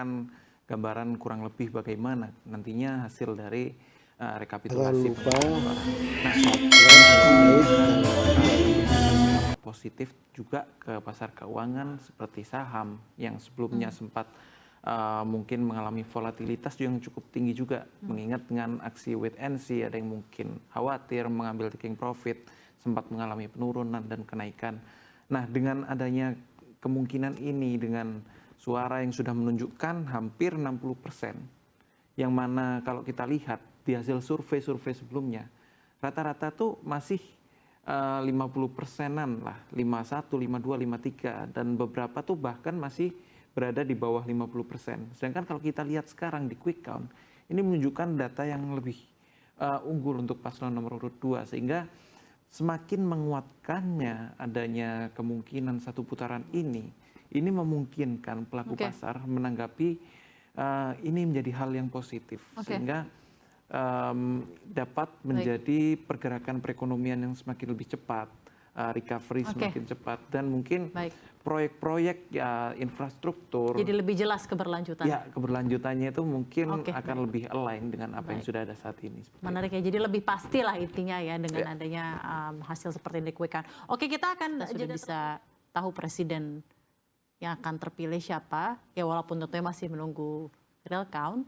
memberikan gambaran kurang lebih bagaimana nantinya hasil dari Jangan rekapitulasi lupa suara. Nah, dampak positif juga ke pasar keuangan seperti saham yang sebelumnya sempat mungkin mengalami volatilitas yang cukup tinggi juga, mengingat dengan aksi wait and see, ada yang mungkin khawatir mengambil taking profit, sempat mengalami penurunan dan kenaikan. Nah, dengan adanya kemungkinan ini, dengan suara yang sudah menunjukkan hampir 60%, yang mana kalau kita lihat di hasil survei-survei sebelumnya, rata-rata tuh masih 50%-an lah, 51, 52, 53, dan beberapa tuh bahkan masih berada di bawah 50%. Sedangkan kalau kita lihat sekarang di quick count, ini menunjukkan data yang lebih unggul untuk paslon nomor urut 2, sehingga semakin menguatkannya adanya kemungkinan satu putaran ini memungkinkan pelaku pasar menanggapi ini menjadi hal yang positif, sehingga dapat menjadi pergerakan perekonomian yang semakin lebih cepat, recovery semakin cepat, dan mungkin proyek-proyek infrastruktur jadi lebih jelas keberlanjutan. Ya, keberlanjutannya itu mungkin akan lebih align dengan apa yang sudah ada saat ini. Menarik ya, jadi lebih pastilah intinya ya dengan adanya hasil seperti ini quick count. Oke, kita akan sudah bisa tahu presiden yang akan terpilih siapa, ya walaupun tentunya masih menunggu real count,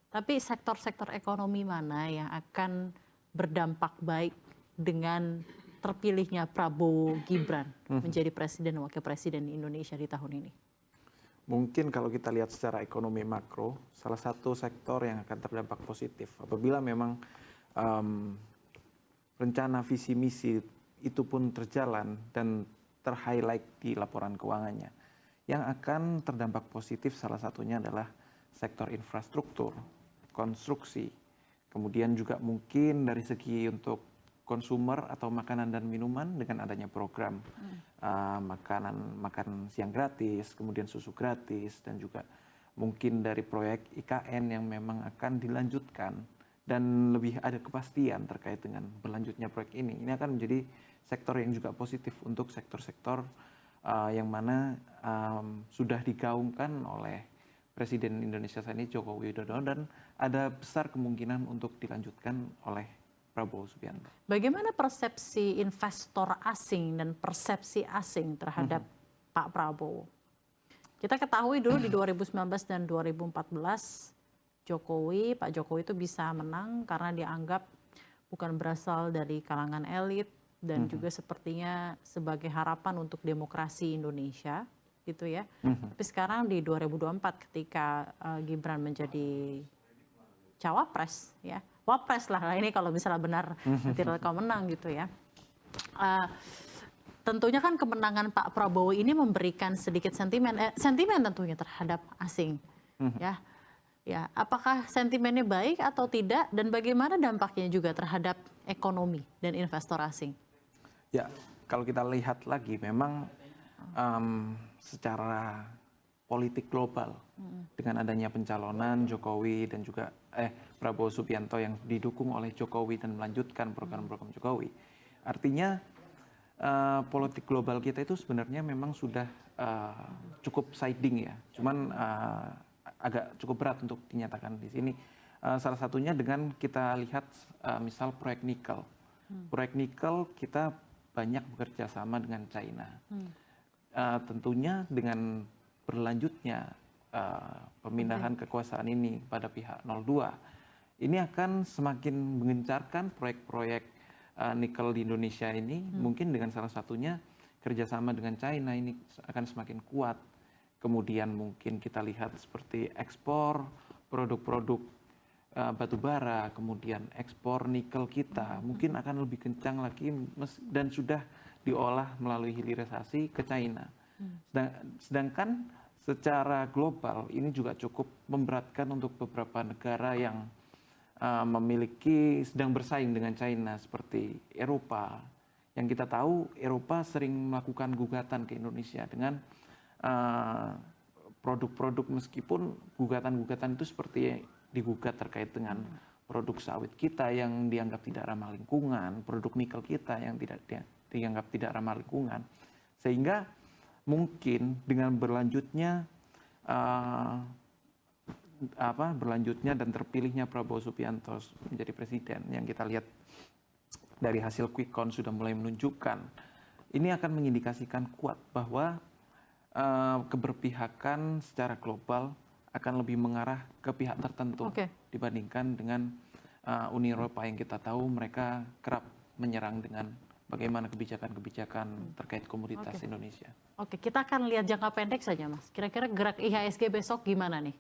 tapi sektor-sektor ekonomi mana yang akan berdampak baik dengan terpilihnya Prabowo Gibran menjadi presiden dan wakil presiden Indonesia di tahun ini? Mungkin kalau kita lihat secara ekonomi makro, salah satu sektor yang akan terdampak positif apabila memang rencana visi misi itu pun terjalan dan ter-highlight di laporan keuangannya. Yang akan terdampak positif salah satunya adalah sektor infrastruktur, konstruksi, kemudian juga mungkin dari segi untuk konsumer atau makanan dan minuman dengan adanya program makan siang gratis, kemudian susu gratis, dan juga mungkin dari proyek IKN yang memang akan dilanjutkan dan lebih ada kepastian terkait dengan berlanjutnya proyek ini. Ini akan menjadi sektor yang juga positif untuk sektor-sektor yang mana sudah digaungkan oleh Presiden Indonesia saat ini Joko Widodo, dan ada besar kemungkinan untuk dilanjutkan oleh Prabowo Subianto. Bagaimana persepsi investor asing dan persepsi asing terhadap Pak Prabowo? Kita ketahui dulu di 2019 dan 2014 Pak Jokowi itu bisa menang karena dianggap bukan berasal dari kalangan elit dan juga sepertinya sebagai harapan untuk demokrasi Indonesia gitu ya. Tapi sekarang di 2024 ketika Gibran menjadi cawapres ya, wapres lah ini kalau misalnya benar nanti kau menang gitu ya. Tentunya kan kemenangan Pak Prabowo ini memberikan sedikit sentimen tentunya terhadap asing ya. Ya, apakah sentimennya baik atau tidak, dan bagaimana dampaknya juga terhadap ekonomi dan investor asing? Ya, kalau kita lihat lagi memang secara politik global dengan adanya pencalonan Jokowi dan juga Prabowo Subianto yang didukung oleh Jokowi dan melanjutkan program-program Jokowi, artinya politik global kita itu sebenarnya memang sudah cukup siding ya, cuman agak cukup berat untuk dinyatakan di sini. Salah satunya dengan kita lihat misal proyek nikel. Proyek nikel kita banyak bekerja sama dengan China. Tentunya dengan berlanjutnya pemindahan kekuasaan ini pada pihak 02, ini akan semakin mengencarkan proyek-proyek nikel di Indonesia ini. Mungkin dengan salah satunya kerjasama dengan China ini akan semakin kuat. Kemudian mungkin kita lihat seperti ekspor produk-produk batu bara, kemudian ekspor nikel kita mungkin akan lebih kencang lagi dan sudah diolah melalui hilirisasi ke China. Sedangkan secara global ini juga cukup memberatkan untuk beberapa negara yang sedang bersaing dengan China seperti Eropa. Yang kita tahu Eropa sering melakukan gugatan ke Indonesia dengan produk-produk, meskipun gugatan-gugatan itu seperti digugat terkait dengan produk sawit kita yang dianggap tidak ramah lingkungan, produk nikel kita yang dianggap tidak ramah lingkungan. Sehingga mungkin dengan berlanjutnya berlanjutnya dan terpilihnya Prabowo Subianto menjadi presiden yang kita lihat dari hasil quick count sudah mulai menunjukkan, ini akan mengindikasikan kuat bahwa keberpihakan secara global akan lebih mengarah ke pihak tertentu dibandingkan dengan Uni Eropa yang kita tahu mereka kerap menyerang dengan bagaimana kebijakan-kebijakan terkait komoditas Indonesia. Oke, kita akan lihat jangka pendek saja, Mas. Kira-kira gerak IHSG besok gimana nih?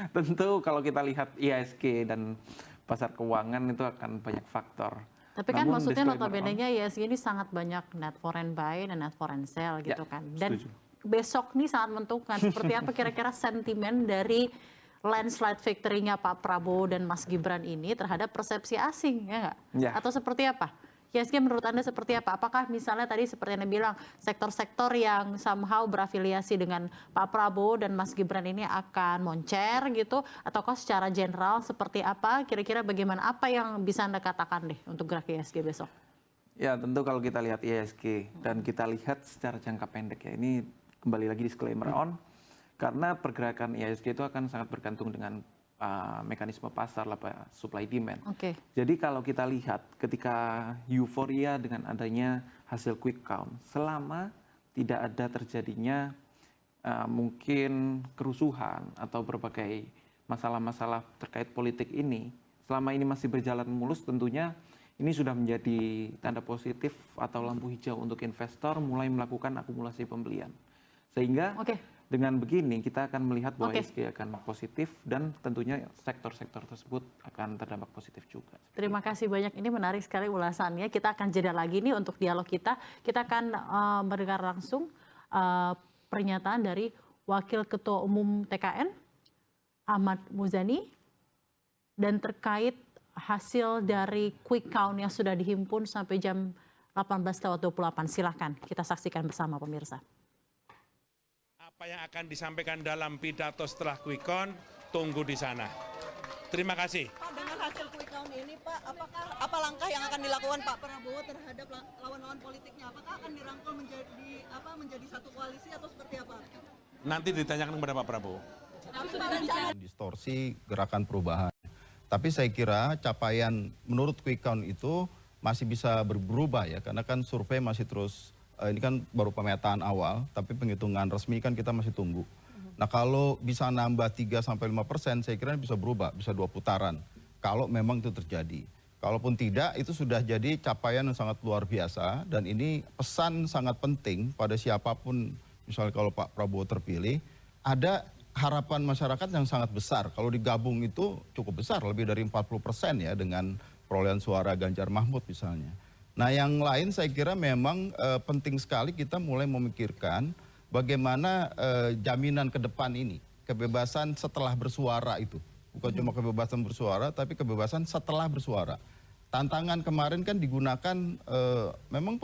Tentu kalau kita lihat IHSG dan pasar keuangan itu akan banyak faktor. Tapi kan maksudnya notabene-nya IHSG ini sangat banyak net foreign buy dan net foreign sell gitu kan. Dan besok nih sangat menentukan seperti apa kira-kira sentimen dari landslide victory-nya Pak Prabowo dan Mas Gibran ini terhadap persepsi asing, ya nggak? Ya. Atau seperti apa? IHSG menurut Anda seperti apa? Apakah misalnya tadi seperti Anda bilang, sektor-sektor yang somehow berafiliasi dengan Pak Prabowo dan Mas Gibran ini akan moncer gitu? Ataukah secara general seperti apa? Kira-kira bagaimana? Apa yang bisa Anda katakan deh untuk gerak IHSG besok? Ya tentu kalau kita lihat IHSG dan kita lihat secara jangka pendek ya, ini kembali lagi disclaimer karena pergerakan IHSG itu akan sangat bergantung dengan mekanisme pasar supply demand. Jadi kalau kita lihat ketika euforia dengan adanya hasil quick count, selama tidak ada terjadinya mungkin kerusuhan atau berbagai masalah-masalah terkait politik ini, selama ini masih berjalan mulus, tentunya ini sudah menjadi tanda positif atau lampu hijau untuk investor mulai melakukan akumulasi pembelian. Sehingga dengan begini kita akan melihat bahwa IHSG akan positif dan tentunya sektor-sektor tersebut akan terdampak positif juga. Terima kasih banyak, ini menarik sekali ulasannya. Kita akan jeda lagi nih untuk dialog kita. Kita akan mendengar langsung pernyataan dari Wakil Ketua Umum TKN Ahmad Muzani dan terkait hasil dari quick count yang sudah dihimpun sampai jam 18.28. Silahkan kita saksikan bersama pemirsa. Apa yang akan disampaikan dalam pidato setelah quick count, tunggu di sana. Terima kasih. Pak, dengan hasil quick count ini, Pak, apa langkah yang akan dilakukan Pak Prabowo terhadap lawan-lawan politiknya? Apakah akan dirangkul menjadi satu koalisi atau seperti apa? Nanti ditanyakan kepada Pak Prabowo. Distorsi gerakan perubahan. Tapi saya kira capaian menurut quick count itu masih bisa berubah ya, karena kan survei masih terus. Ini kan baru pemetaan awal, tapi penghitungan resmi kan kita masih tunggu. Nah kalau bisa nambah 3-5%, saya kira bisa berubah, bisa 2 putaran. Kalau memang itu terjadi. Kalaupun tidak, itu sudah jadi capaian yang sangat luar biasa. Dan ini pesan sangat penting pada siapapun, misalnya kalau Pak Prabowo terpilih, ada harapan masyarakat yang sangat besar. Kalau digabung itu cukup besar, lebih dari 40% ya dengan perolehan suara Ganjar Mahfud misalnya. Nah yang lain saya kira memang penting sekali kita mulai memikirkan bagaimana jaminan ke depan ini. Kebebasan setelah bersuara itu. Bukan cuma kebebasan bersuara, tapi kebebasan setelah bersuara. Tantangan kemarin kan digunakan, memang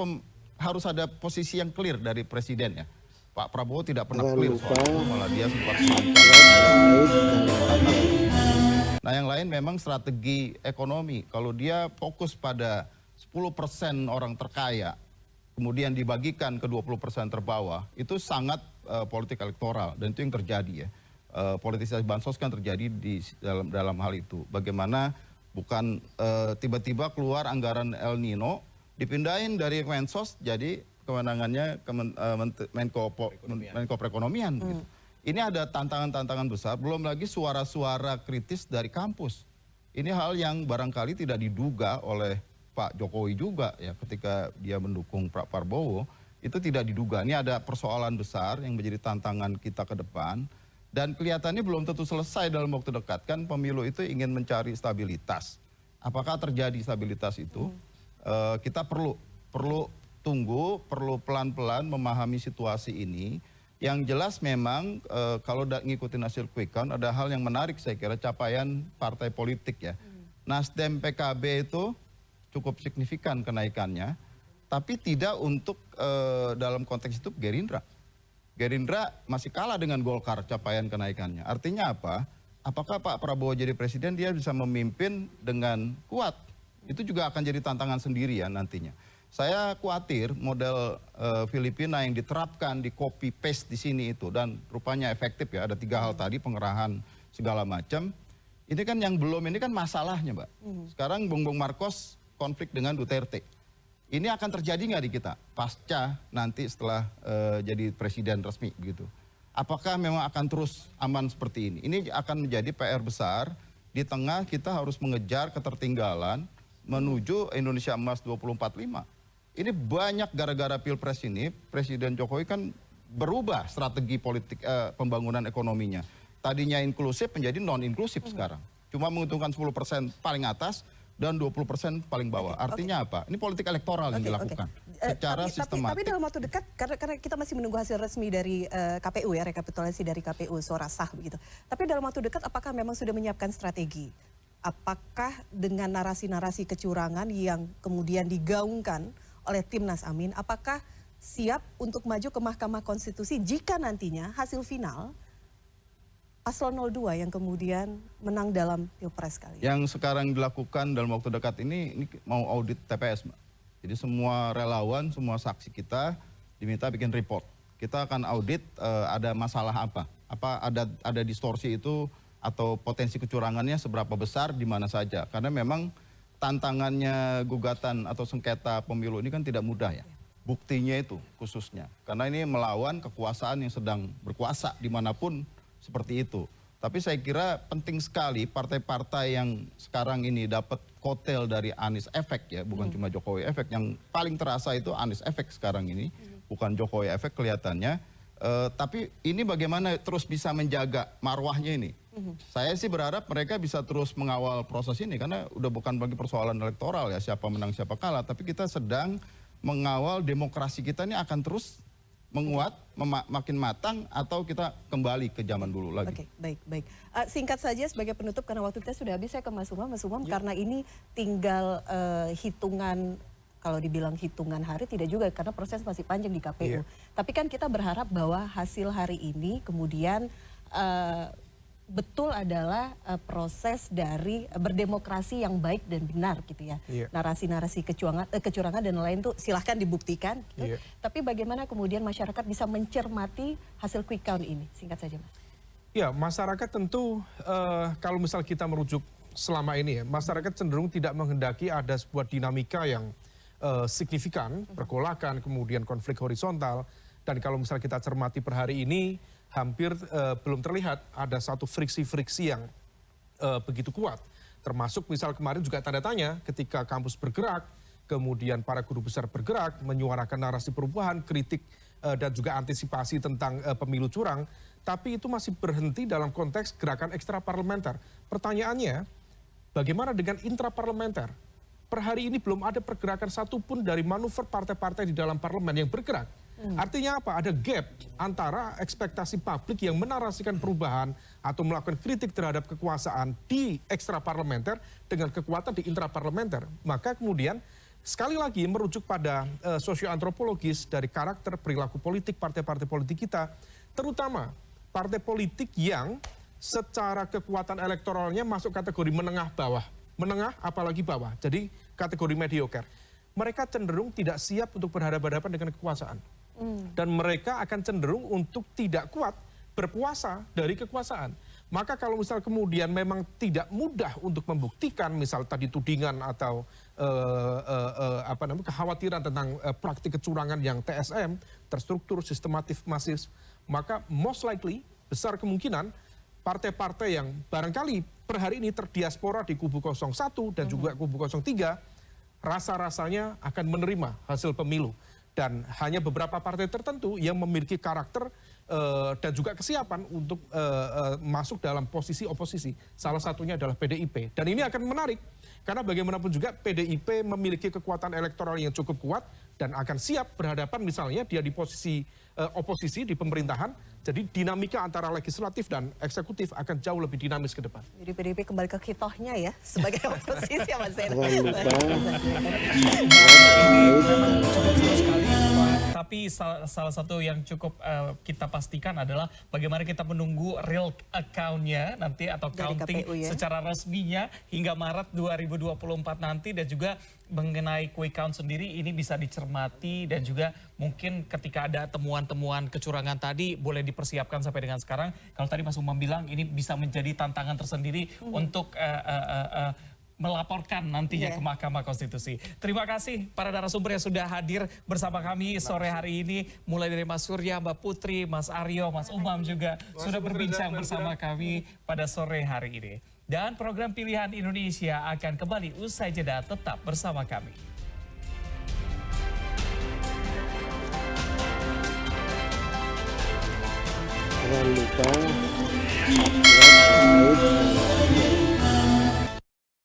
harus ada posisi yang clear dari presiden ya. Pak Prabowo tidak pernah clear soal itu, malah dia sempat Nah yang lain memang strategi ekonomi. Kalau dia fokus pada 10% orang terkaya, kemudian dibagikan ke 20% terbawah, itu sangat politik elektoral, dan itu yang terjadi ya. Politisasi bansos kan terjadi dalam hal itu. Bagaimana bukan tiba-tiba keluar anggaran El Nino, dipindahin dari Mensos jadi kewenangannya Menko Perekonomian. Gitu. Ini ada tantangan-tantangan besar, belum lagi suara-suara kritis dari kampus. Ini hal yang barangkali tidak diduga oleh Pak Jokowi juga ya ketika dia mendukung Pak Prabowo, itu tidak diduga. Ini ada persoalan besar yang menjadi tantangan kita ke depan dan kelihatannya belum tentu selesai dalam waktu dekat. Kan pemilu itu ingin mencari stabilitas. Apakah terjadi stabilitas itu? Kita perlu tunggu, perlu pelan-pelan memahami situasi ini. Yang jelas memang kalau ngikutin hasil quick count ada hal yang menarik saya kira, capaian partai politik ya. Nasdem PKB itu cukup signifikan kenaikannya, tapi tidak untuk dalam konteks itu Gerindra. Gerindra masih kalah dengan Golkar capaian kenaikannya. Artinya apa? Apakah Pak Prabowo jadi presiden dia bisa memimpin dengan kuat? Itu juga akan jadi tantangan sendiri ya nantinya. Saya khawatir model Filipina yang diterapkan di copy paste di sini itu dan rupanya efektif ya. Ada 3 hal tadi, pengerahan segala macam. Ini kan yang belum, ini kan masalahnya, Mbak. Sekarang Bongbong Marcos konflik dengan Duterte. Ini akan terjadi nggak di kita pasca nanti setelah jadi presiden resmi begitu? Apakah memang akan terus aman seperti ini? Ini akan menjadi PR besar di tengah kita harus mengejar ketertinggalan menuju Indonesia Emas 2045. Ini banyak gara-gara Pilpres ini, Presiden Jokowi kan berubah strategi politik pembangunan ekonominya. Tadinya inklusif menjadi non-inklusif sekarang. Cuma menguntungkan 10% paling atas dan 20% paling bawah. Artinya apa? Ini politik elektoral yang dilakukan secara sistematis. Tapi dalam waktu dekat, karena kita masih menunggu hasil resmi dari KPU ya, rekapitulasi dari KPU, suara sah begitu. Tapi dalam waktu dekat apakah memang sudah menyiapkan strategi? Apakah dengan narasi-narasi kecurangan yang kemudian digaungkan oleh Timnas Amin, apakah siap untuk maju ke Mahkamah Konstitusi jika nantinya hasil final Paslon 02 yang kemudian menang dalam Pilpres kali ini? Yang sekarang dilakukan dalam waktu dekat ini mau audit TPS, Mbak. Jadi semua relawan, semua saksi kita diminta bikin report. Kita akan audit ada masalah apa ada distorsi itu atau potensi kecurangannya seberapa besar di mana saja. Karena memang tantangannya gugatan atau sengketa pemilu ini kan tidak mudah ya. Buktinya itu khususnya. Karena ini melawan kekuasaan yang sedang berkuasa dimanapun seperti itu. Tapi saya kira penting sekali partai-partai yang sekarang ini dapat kotel dari Anies efek ya. Bukan cuma Jokowi efek. Yang paling terasa itu Anies efek sekarang ini. Bukan Jokowi efek kelihatannya. Tapi ini bagaimana terus bisa menjaga marwahnya ini. Saya sih berharap mereka bisa terus mengawal proses ini karena udah bukan bagi persoalan elektoral ya siapa menang siapa kalah, tapi kita sedang mengawal demokrasi kita ini akan terus menguat, makin matang atau kita kembali ke zaman dulu lagi. Oke, baik. Singkat saja sebagai penutup karena waktu kita sudah habis, saya ke Mas Umam. Karena ini tinggal hitungan, kalau dibilang hitungan hari tidak juga karena proses masih panjang di KPU. Tapi kan kita berharap bahwa hasil hari ini kemudian betul adalah proses dari berdemokrasi yang baik dan benar gitu ya. Narasi-narasi kecurangan dan lain itu silahkan dibuktikan. Gitu. Tapi bagaimana kemudian masyarakat bisa mencermati hasil quick count ini? Singkat saja, Mas. Ya, masyarakat tentu kalau misal kita merujuk selama ini ya, masyarakat cenderung tidak menghendaki ada sebuah dinamika yang signifikan, pergolakan, kemudian konflik horizontal. Dan kalau misal kita cermati per hari ini, hampir belum terlihat ada satu friksi-friksi yang begitu kuat. Termasuk misal kemarin juga tanda tanya ketika kampus bergerak, kemudian para guru besar bergerak, menyuarakan narasi perubahan, kritik dan juga antisipasi tentang pemilu curang. Tapi itu masih berhenti dalam konteks gerakan ekstraparlementer. Pertanyaannya, bagaimana dengan intraparlementer? Per hari ini belum ada pergerakan satupun dari manuver partai-partai di dalam parlemen yang bergerak. Artinya apa? Ada gap antara ekspektasi publik yang menarasikan perubahan atau melakukan kritik terhadap kekuasaan di ekstraparlementer dengan kekuatan di intraparlementer. Maka kemudian sekali lagi merujuk pada sosioantropologis dari karakter perilaku politik partai-partai politik kita, terutama partai politik yang secara kekuatan elektoralnya masuk kategori menengah bawah. Menengah apalagi bawah, jadi kategori mediocre. Mereka cenderung tidak siap untuk berhadapan-hadapan dengan kekuasaan. Dan mereka akan cenderung untuk tidak kuat berpuasa dari kekuasaan. Maka kalau misal kemudian memang tidak mudah untuk membuktikan, misal tadi tudingan atau kekhawatiran tentang praktik kecurangan yang TSM, terstruktur, sistematif, masif, maka most likely, besar kemungkinan, partai-partai yang barangkali per hari ini terdiaspora di kubu 01 dan juga kubu 03, rasa-rasanya akan menerima hasil pemilu. Dan hanya beberapa partai tertentu yang memiliki karakter dan juga kesiapan untuk masuk dalam posisi oposisi. Salah satunya adalah PDIP. Dan ini akan menarik, karena bagaimanapun juga PDIP memiliki kekuatan elektoral yang cukup kuat dan akan siap berhadapan misalnya dia di posisi oposisi di pemerintahan. Jadi dinamika antara legislatif dan eksekutif akan jauh lebih dinamis ke depan. Jadi PDIP kembali ke hitohnya ya sebagai oposisi ya Mas Zainal. Tapi salah satu yang cukup kita pastikan adalah bagaimana kita menunggu real account-nya nanti atau dari counting KPU, ya? secara resminya hingga Maret 2024 nanti, dan juga mengenai quick count sendiri ini bisa dicermati dan juga mungkin ketika ada temuan-temuan kecurangan tadi boleh dipersiapkan sampai dengan sekarang. Kalau tadi Mas Umam bilang ini bisa menjadi tantangan tersendiri untuk melaporkan nantinya ke Mahkamah Konstitusi. Terima kasih para narasumber yang sudah hadir bersama kami sore hari ini. Mulai dari Mas Surya, Mbak Putri, Mas Aryo, Mas Umam juga sudah berbincang bersama kami pada sore hari ini. Dan program Pilihan Indonesia akan kembali usai jeda, tetap bersama kami. Jangan lupa subscribe, like, dan